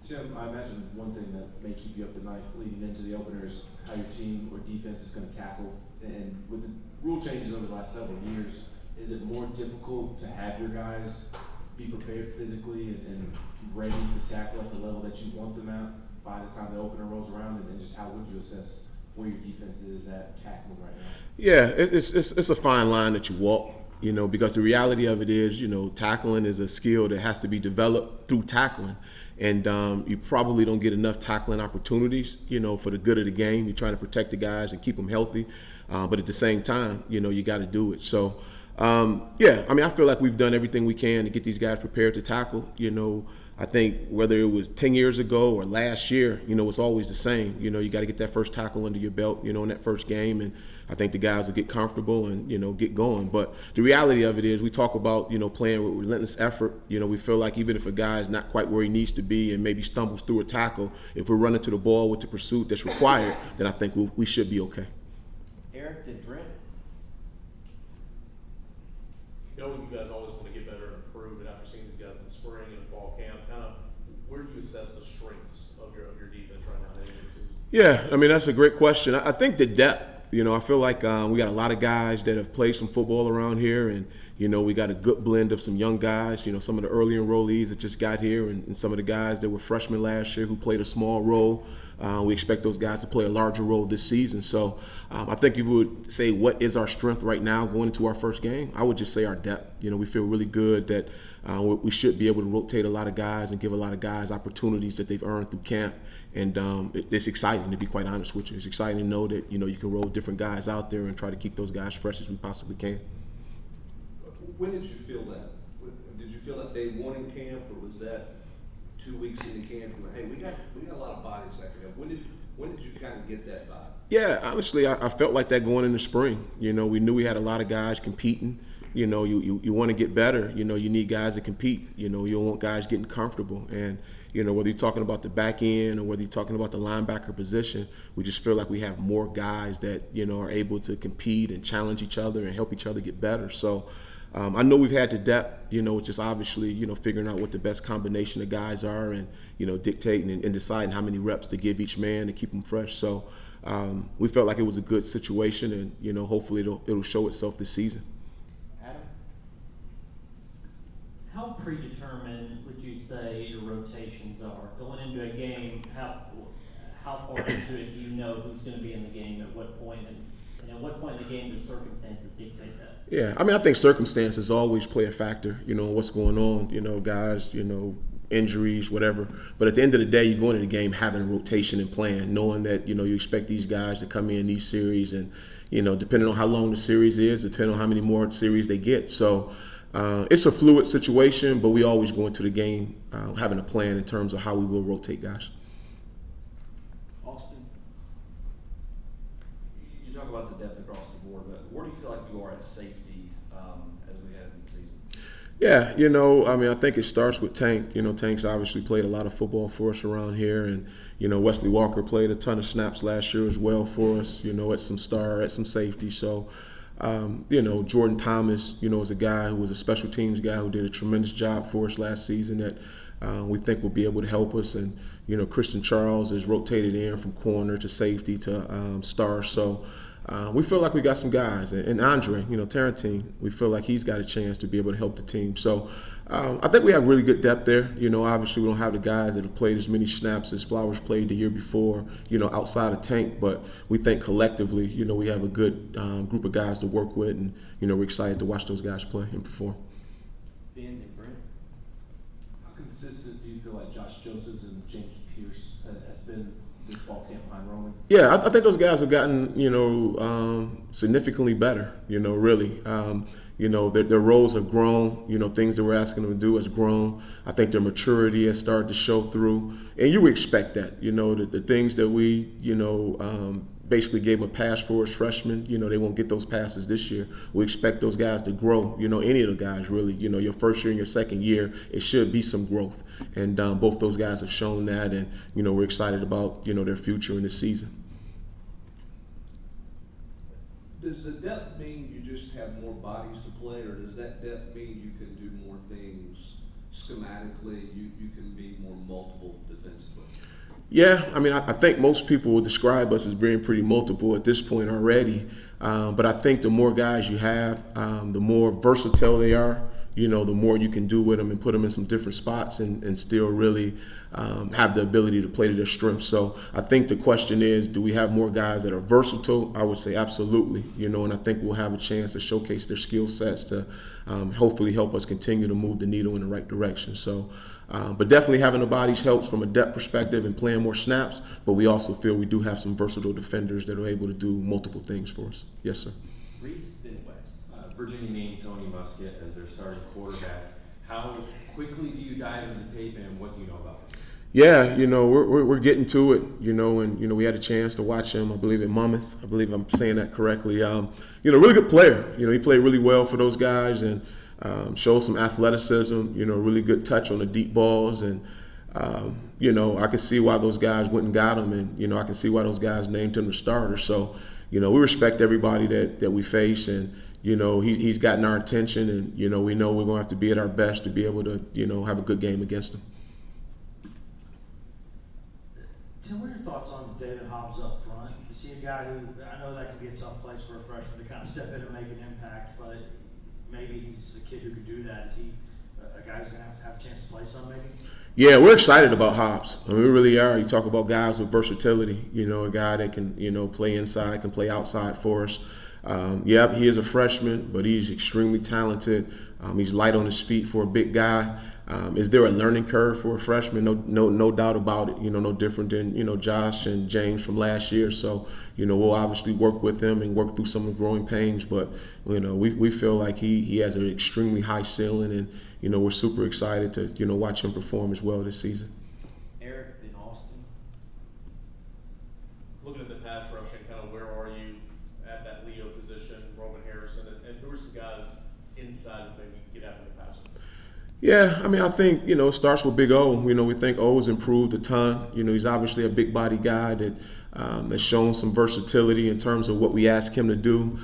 Tim, I imagine one thing that may keep you up at night leading into the opener is how your team or defense is going to tackle. And with the rule changes over the last several years, is it more difficult to have your guys be prepared physically and ready to tackle at the level that you want them at by the time the opener rolls around? And then just how would you assess where your defense is at tackling right now? Yeah, it's a fine line that you walk, because the reality of it is, tackling is a skill that has to be developed through tackling. And you probably don't get enough tackling opportunities, for the good of the game. You're trying to protect the guys and keep them healthy. But at the same time, you got to do it. So, I feel like we've done everything we can to get these guys prepared to tackle. I think whether it was 10 years ago or last year, it's always the same. You got to get that first tackle under your belt, in that first game. And I think the guys will get comfortable and, get going. But the reality of it is we talk about, playing with relentless effort. We feel like even if a guy is not quite where he needs to be and maybe stumbles through a tackle, if we're running to the ball with the pursuit that's required, then I think we should be okay. Eric, did Brent? Knowing you guys always want to get better and improve, and after seeing these guys in the spring and fall camp, kind of where do you assess the strengths of your defense right now heading into the season? Yeah, that's a great question. I think the depth. I feel like we got a lot of guys that have played some football around here, and we got a good blend of some young guys. Some of the early enrollees that just got here, and some of the guys that were freshmen last year who played a small role. We expect those guys to play a larger role this season. So I think you would say, what is our strength right now going into our first game? I would just say our depth. We feel really good that we should be able to rotate a lot of guys and give a lot of guys opportunities that they've earned through camp. And it's exciting, to be quite honest with you. It's exciting to know that, you can roll different guys out there and try to keep those guys fresh as we possibly can. When did you feel that? Did you feel that day one in camp, or was that 2 weeks into camp? Hey, we got a lot of bodies that can help. When did you kind of get that vibe? Yeah, honestly, I felt like that going in the spring. We knew we had a lot of guys competing. You want to get better. You need guys to compete. You don't want guys getting comfortable. And, whether you're talking about the back end or whether you're talking about the linebacker position, we just feel like we have more guys that, are able to compete and challenge each other and help each other get better. So I know we've had the depth, which is obviously, figuring out what the best combination of guys are and, dictating and deciding how many reps to give each man to keep them fresh. So we felt like it was a good situation, and, hopefully it'll show itself this season. Adam? How predetermined would you say your rotations are? Going into a game, how far into it do you know who's going to be in the game at what point, and at what point in the game do circumstances dictate that? Yeah, I think circumstances always play a factor, what's going on, guys, injuries, whatever. But at the end of the day, you go into the game having a rotation and plan, knowing that, you expect these guys to come in these series and, depending on how long the series is, depending on how many more series they get. So it's a fluid situation, but we always go into the game having a plan in terms of how we will rotate guys. Austin, you talk about the depth across the board, but where do you feel like you are at safety as we head into the season? Yeah, I think it starts with Tank. Tank's obviously played a lot of football for us around here, and Wesley Walker played a ton of snaps last year as well for us. At some safety. So, Jordan Thomas, is a guy who was a special teams guy who did a tremendous job for us last season that we think will be able to help us. And Christian Charles is rotated in from corner to safety to star. So. We feel like we got some guys, and Andre, Tarantine, we feel like he's got a chance to be able to help the team. So I think we have really good depth there. Obviously we don't have the guys that have played as many snaps as Flowers played the year before, outside of Tank, but we think collectively, we have a good group of guys to work with, and, we're excited to watch those guys play and perform. Ben and Brent? How consistent do you feel like Josh Josephs and James Pierce has been this fall camp behind Roman? Yeah, I think those guys have gotten, significantly better, really. Their roles have grown, things that we're asking them to do has grown. I think their maturity has started to show through. And you would expect that, the things that we, basically gave them a pass for as freshmen, they won't get those passes this year. We expect those guys to grow, any of the guys really. Your first year and your second year, it should be some growth. And both those guys have shown that, and, we're excited about, their future in this season. Does the depth mean you just have more bodies to play, or does that depth mean you can do more things schematically, you can be more multiple defensively? Yeah, I mean, I think most people will describe us as being pretty multiple at this point already. But I think the more guys you have, the more versatile they are. You know, the more you can do with them and put them in some different spots and still really have the ability to play to their strengths. So I think the question is, do we have more guys that are versatile? I would say absolutely. You know, and I think we'll have a chance to showcase their skill sets to hopefully help us continue to move the needle in the right direction. So, but definitely having the bodies helps from a depth perspective and playing more snaps. But we also feel we do have some versatile defenders that are able to do multiple things for us. Yes, sir. Reese, then Wes. Virginia named Tony Muskett as their starting quarterback. How quickly do you dive into the tape, and what do you know about him? Yeah, you know, we're getting to it, you know, and, you know, we had a chance to watch him, I believe, at Monmouth. I believe I'm saying that correctly. You know, really good player. You know, he played really well for those guys and showed some athleticism, you know, really good touch on the deep balls. And, you know, I could see why those guys went and got him. And, you know, I can see why those guys named him the starter. So, you know, we respect everybody that we face. And, you know, he's gotten our attention. And, you know we're going to have to be at our best to be able to, you know, have a good game against him. Tim, what are your thoughts on David Hobbs up front? You see a guy who, I know that can be a tough place for a freshman to kind of step in and make an impact, but maybe he's a kid who could do that. Is he a guy who's going to have a chance to play some maybe? Yeah, we're excited about Hobbs. I mean, we really are. You talk about guys with versatility, you know, a guy that can, you know, play inside, can play outside for us. Yeah, he is a freshman, but he's extremely talented. He's light on his feet for a big guy. Is there a learning curve for a freshman? No doubt about it. You know, no different than, you know, Josh and James from last year. So, you know, we'll obviously work with him and work through some of the growing pains. But, you know, we feel like he has an extremely high ceiling, and, you know, we're super excited to, you know, watch him perform as well this season. Eric, then Austin. Looking at the pass rushing, kind of where are you at that Leo position, Roman Harrison, and who are some guys inside that maybe get after the passer? Yeah, I mean, I think, you know, it starts with Big O. You know, we think O has improved a ton. You know, he's obviously a big body guy that has shown some versatility in terms of what we ask him to do.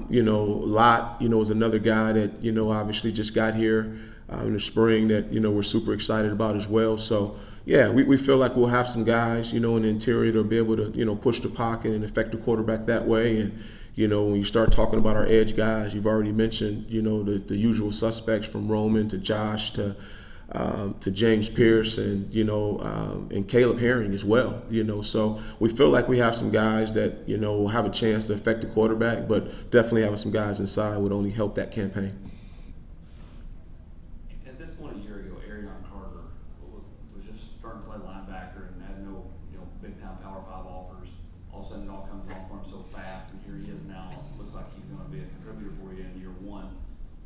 You know, Lott, you know, is another guy that, you know, obviously just got here in the spring that, you know, we're super excited about as well. So, yeah, we feel like we'll have some guys, you know, in the interior to be able to, you know, push the pocket and affect the quarterback that way. And, you know, when you start talking about our edge guys, you've already mentioned, you know, the usual suspects from Roman to Josh to James Pierce and, you know, and Caleb Herring as well, you know. So we feel like we have some guys that, you know, will have a chance to affect the quarterback, but definitely having some guys inside would only help that campaign. At this point a year ago, Arion Carter was just starting to play linebacker and had no, you know, big-time Power 5 offers. All of a sudden it all comes on for him so fast, and here he is now. Looks like he's going to be a contributor for you in year one.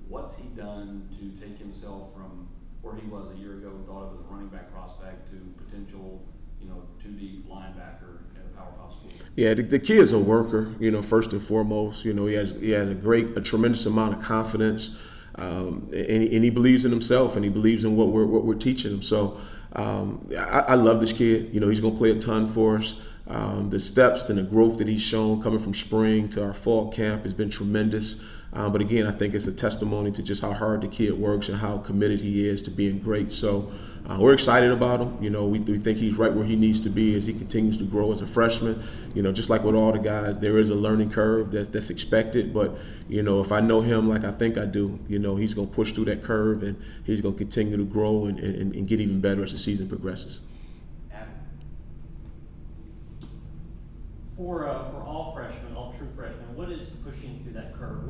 What's he done to take himself from where he was a year ago, we thought of as a running back prospect, to potential, you know, 2D linebacker at a Power 5 school? Yeah, the kid's a worker, you know, first and foremost. You know, he has a tremendous amount of confidence, and he believes in himself, and he believes in what we're teaching him. So I love this kid. You know, he's going to play a ton for us. The steps and the growth that he's shown coming from spring to our fall camp has been tremendous. But again, I think it's a testimony to just how hard the kid works and how committed he is to being great. So we're excited about him. You know, we think he's right where he needs to be as he continues to grow as a freshman. You know, just like with all the guys, there is a learning curve that's expected. But, you know, if I know him like I think I do, you know, he's going to push through that curve, and he's going to continue to grow and get even better as the season progresses. For all freshmen, all true freshmen, what is pushing through that curve?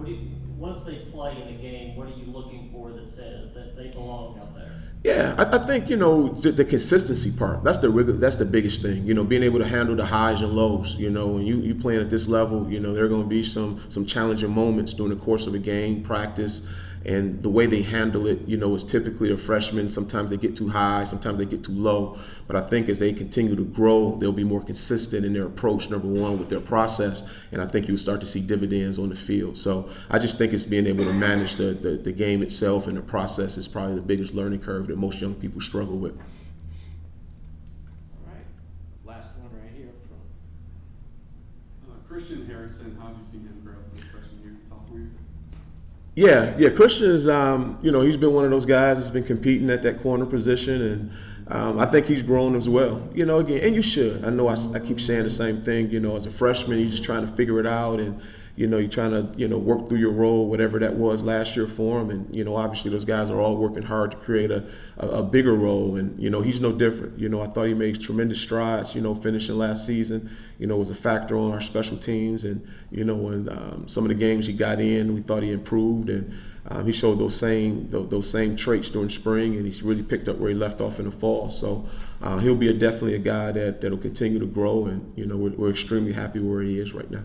Once they play in a game, what are you looking for that says that they belong out there? Yeah, I think, you know, the consistency part, that's the biggest thing. You know, being able to handle the highs and lows. You know, when you playing at this level, you know, there are going to be some challenging moments during the course of a game, practice. And the way they handle it, you know, is typically a freshman. Sometimes they get too high, sometimes they get too low. But I think as they continue to grow, they'll be more consistent in their approach, number one, with their process. And I think you'll start to see dividends on the field. So I just think it's being able to manage the game itself, and the process is probably the biggest learning curve that most young people struggle with. All right, last one right here up front. Christian Harrison, how have you seen him grow from his freshman year to sophomore year? Yeah, Christian is, he's been one of those guys that's been competing at that corner position, and I think he's grown as well. Again, and you should. I know I keep saying the same thing. As a freshman, you're just trying to figure it out, and you're trying to work through your role, whatever that was last year for him. And obviously those guys are all working hard to create a bigger role, and he's no different. I thought he made tremendous strides. Finishing last season, was a factor on our special teams, and when some of the games he got in, we thought he improved, and he showed those same traits during spring, and he's really picked up where he left off in the fall. So he'll be definitely a guy that'll continue to grow, and we're extremely happy where he is right now.